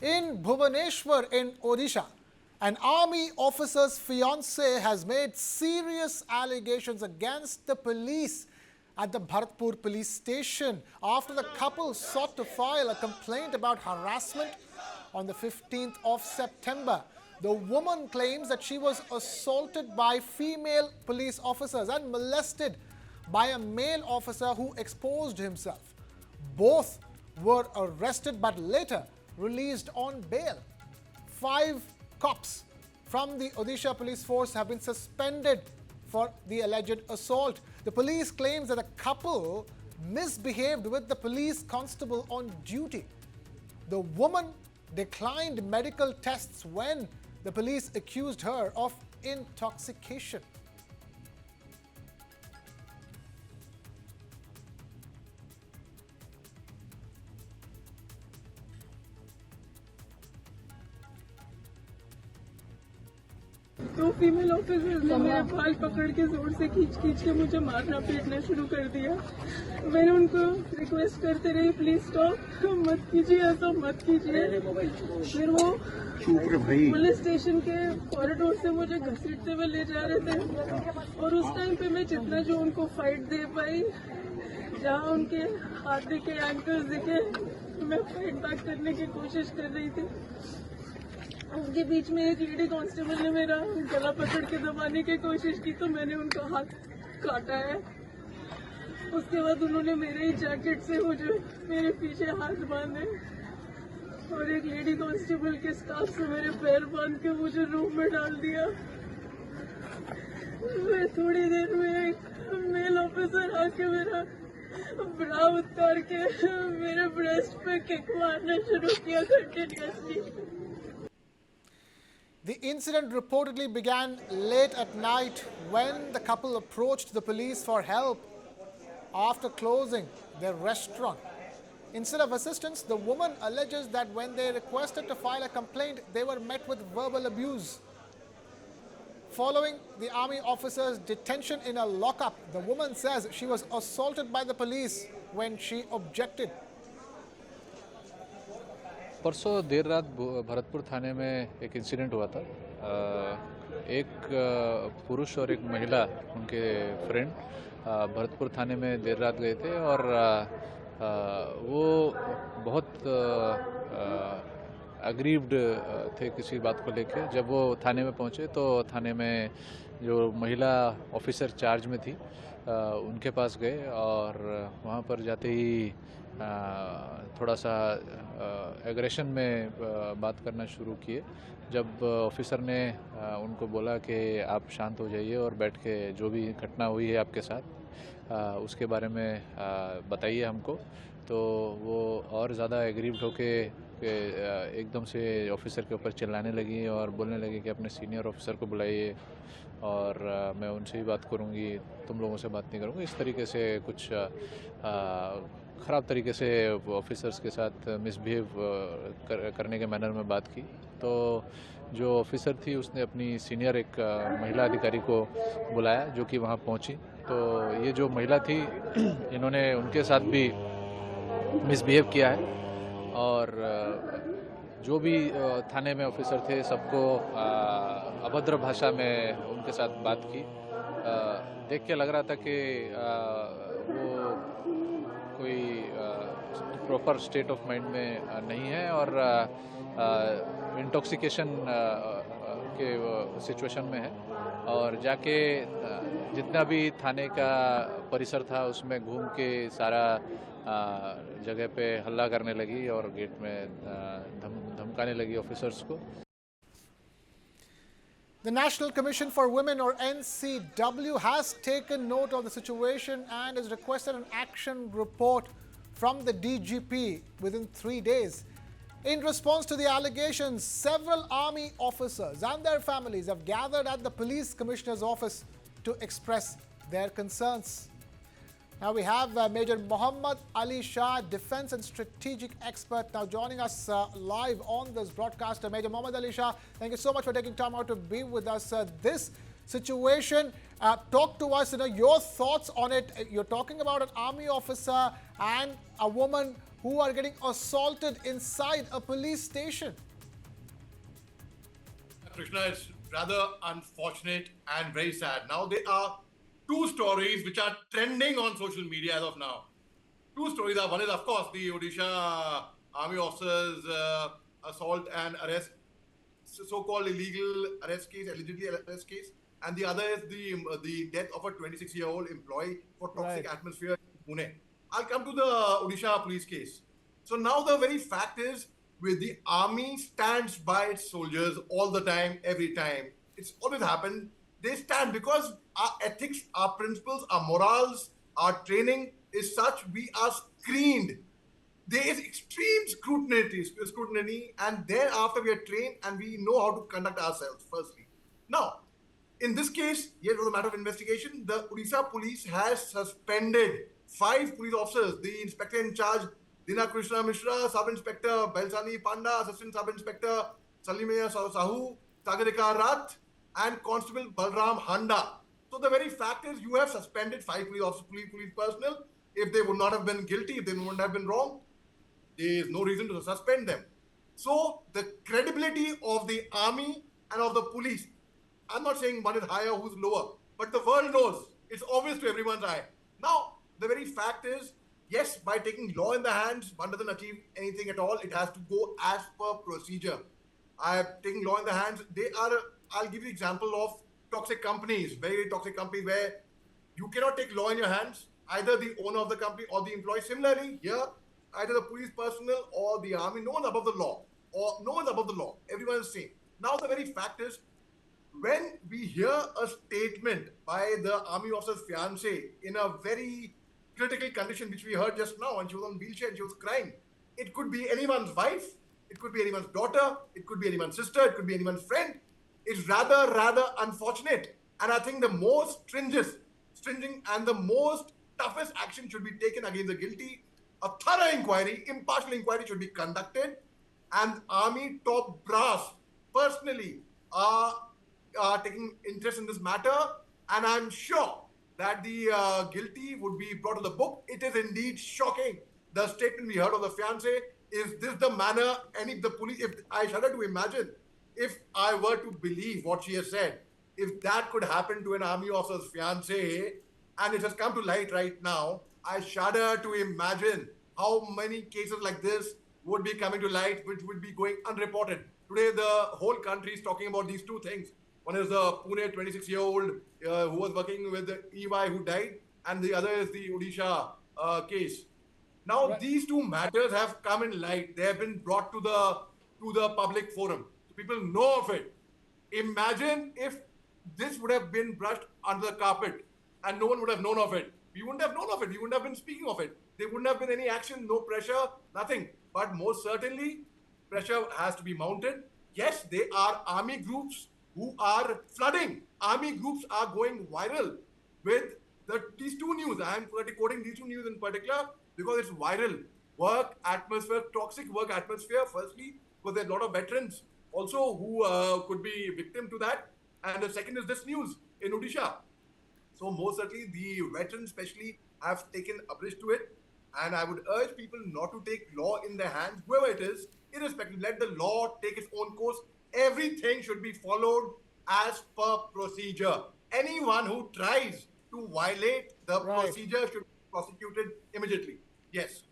In Bhubaneswar in Odisha, an army officer's fiancée has made serious allegations against the police at the Bharatpur police station after the couple sought to file a complaint about harassment on the 15th of September. The woman claims that she was assaulted by female police officers and molested by a male officer who exposed himself. Both were arrested but later released on bail. 5 cops from the Odisha police force have been suspended for the alleged assault. The police claims that the couple misbehaved with the police constable on duty. The woman declined medical tests when the police accused her of intoxication. तो female officer ने मेरे बाल पकड़ के जोर से खींच के मुझे मारना पीटना शुरू कर दिया। मैंने उनको रिक्वेस्ट करते रही, प्लीज स्टॉप, मत कीजिए, ऐसा मत कीजिए। फिर वो पुलिस स्टेशन के कॉरिडोर से मुझे घसीटते हुए ले जा रहे थे और उस टाइम पे मैं जितना जो उनको फाइट दे पाई, जहाँ उनके हाथ दिखे, एंकल्स दिखे, मैं फाइट बैक करने की कोशिश कर रही थी। उनके बीच में एक लेडी कांस्टेबल ने मेरा गला पकड़ के दबाने की कोशिश की तो मैंने उनका हाथ काटा है। उसके बाद उन्होंने मेरे ही जैकेट से मुझे मेरे पीछे हाथ बांधे और एक लेडी कांस्टेबल के स्कार्फ से मेरे पैर बांध के मुझे रूम में डाल दिया। मैं थोड़ी देर में एक मेल ऑफिसर आके मेरा ब्रा उतार के मेरे ब्रेस्ट पे किक मारना शुरू किया continuously. The incident reportedly began late at night when the couple approached the police for help after closing their restaurant. Instead of assistance, the woman alleges that when they requested to file a complaint, they were met with verbal abuse. Following the army officer's detention in a lockup, the woman says she was assaulted by the police when she objected. परसों देर रात भरतपुर थाने में एक incident हुआ था। एक पुरुष और एक महिला, उनके फ्रेंड भरतपुर थाने में देर रात गए थे और वो बहुत अग्रीव्ड थे किसी बात को लेके। जब वो थाने में पहुंचे तो थाने में जो महिला ऑफिसर चार्ज में थी उनके पास गए और वहाँ पर जाते ही थोड़ा सा एग्रेशन में बात करना शुरू किए। जब ऑफिसर ने उनको बोला कि आप शांत हो जाइए और बैठ के जो भी घटना हुई है आपके साथ उसके बारे में बताइए हमको, तो वो और ज़्यादा एग्रीव्ड होके एकदम से ऑफिसर के ऊपर चिल्लाने लगी और बोलने लगी कि अपने सीनियर ऑफिसर को बुलाइए और मैं उनसे ही बात करूंगी, तुम लोगों से बात नहीं करूंगी। इस तरीके से कुछ ख़राब तरीके से ऑफिसर्स के साथ मिसबिहेव करने के मैनर में बात की। तो जो ऑफिसर थी उसने अपनी सीनियर एक महिला अधिकारी को बुलाया जो कि वहाँ पहुँची। तो ये जो महिला थी इन्होंने उनके साथ भी मिसबिहेव किया है और जो भी थाने में ऑफिसर थे सबको अभद्र भाषा में उनके साथ बात की। देख के लग रहा था कि वो कोई प्रॉपर स्टेट ऑफ माइंड में नहीं है और इंटॉक्सिकेशन के सिचुएशन में है और जाके जितना भी थाने का परिसर था उसमें घूम के सारा जगह पे हल्ला करने लगी और गेट में धमकाने लगी ऑफिसर्स को। The National Commission for Women, or NCW, has taken note of the situation and has requested an action report from the DGP within 3 days. In response to the allegations, several army officers and their families have gathered at the police commissioner's office to express their concerns. Now we have Major Muhammad Ali Shah, defense and strategic expert, now joining us live on this broadcast. Major Muhammad Ali Shah, thank you so much for taking time out to be with us. This situation. Talk to us, your thoughts on it. You're talking about an army officer and a woman who are getting assaulted inside a police station. Krishna, it's rather unfortunate and very sad. Now, there are two stories which are trending on social media as of now. Two stories are, one is, of course, the Odisha army officers assault and arrest, so-called illegal arrest case, allegedly arrest case. And the other is the death of a 26-year-old employee for toxic Right. atmosphere in Pune. I'll come to the Odisha police case. So now the very fact is, with the army stands by its soldiers all the time, every time. It's always happened. They stand because our ethics, our principles, our morals, our training is such we are screened. There is extreme scrutiny, and thereafter we are trained and we know how to conduct ourselves, firstly. Now, in this case, yet it was a matter of investigation. The Odisha police has suspended 5 police officers. The inspector in charge, Dina Krishna Mishra, Sub-Inspector Belsani Panda, Assistant Sub-Inspector Salimaya Sahu, Sagarika Rath, and Constable Balram Handa. So the very fact is, you have suspended 5 police officers, police personnel. If they would not have been guilty, if they wouldn't have been wrong, there is no reason to suspend them. So the credibility of the army and of the police, I'm not saying one is higher, who's lower, but the world knows. It's obvious to everyone's eye. Now, the very fact is, yes, by taking law in the hands, one doesn't achieve anything at all. It has to go as per procedure. I have taken law in the hands. I'll give you an example of toxic companies, very toxic companies where you cannot take law in your hands, either the owner of the company or the employee. Similarly, here, either the police personnel or the army, no one's above the law. Or no one's above the law. Everyone is same. Now, the very fact is, when we hear a statement by the army officer's fiancée in a very critical condition, which we heard just now, and she was on wheelchair and she was crying, it could be anyone's wife, it could be anyone's daughter, it could be anyone's sister, it could be anyone's friend. It's rather unfortunate. And I think the most stringent and the most toughest action should be taken against the guilty. A thorough inquiry, impartial inquiry should be conducted, and army top brass personally are taking interest in this matter, and I'm sure that the guilty would be brought to the book. It is indeed shocking. The statement we heard of the fiancé, is this the manner any of the police, if I shudder to imagine, if I were to believe what she has said, if that could happen to an army officer's fiancé, and it has come to light right now, I shudder to imagine how many cases like this would be coming to light, which would be going unreported. Today, the whole country is talking about these two things. One is the Pune 26-year-old who was working with the EY who died, and the other is the Odisha case. Now, Right. these two matters have come in light. They have been brought to the public forum. So people know of it. Imagine if this would have been brushed under the carpet and no one would have known of it. We wouldn't have known of it. We wouldn't have been speaking of it. There wouldn't have been any action, no pressure, nothing. But most certainly, pressure has to be mounted. Yes, there are army groups who are flooding. Army groups are going viral with these two news. I am quoting these two news in particular because it's viral. Work atmosphere, toxic work atmosphere, firstly, because there are a lot of veterans also who could be victim to that. And the second is this news in Odisha. So most certainly the veterans especially have taken umbrage to it. And I would urge people not to take law in their hands, whoever it is, irrespective. Let the law take its own course. Everything should be followed as per procedure. Anyone who tries to violate the Right. procedure should be prosecuted immediately. Yes.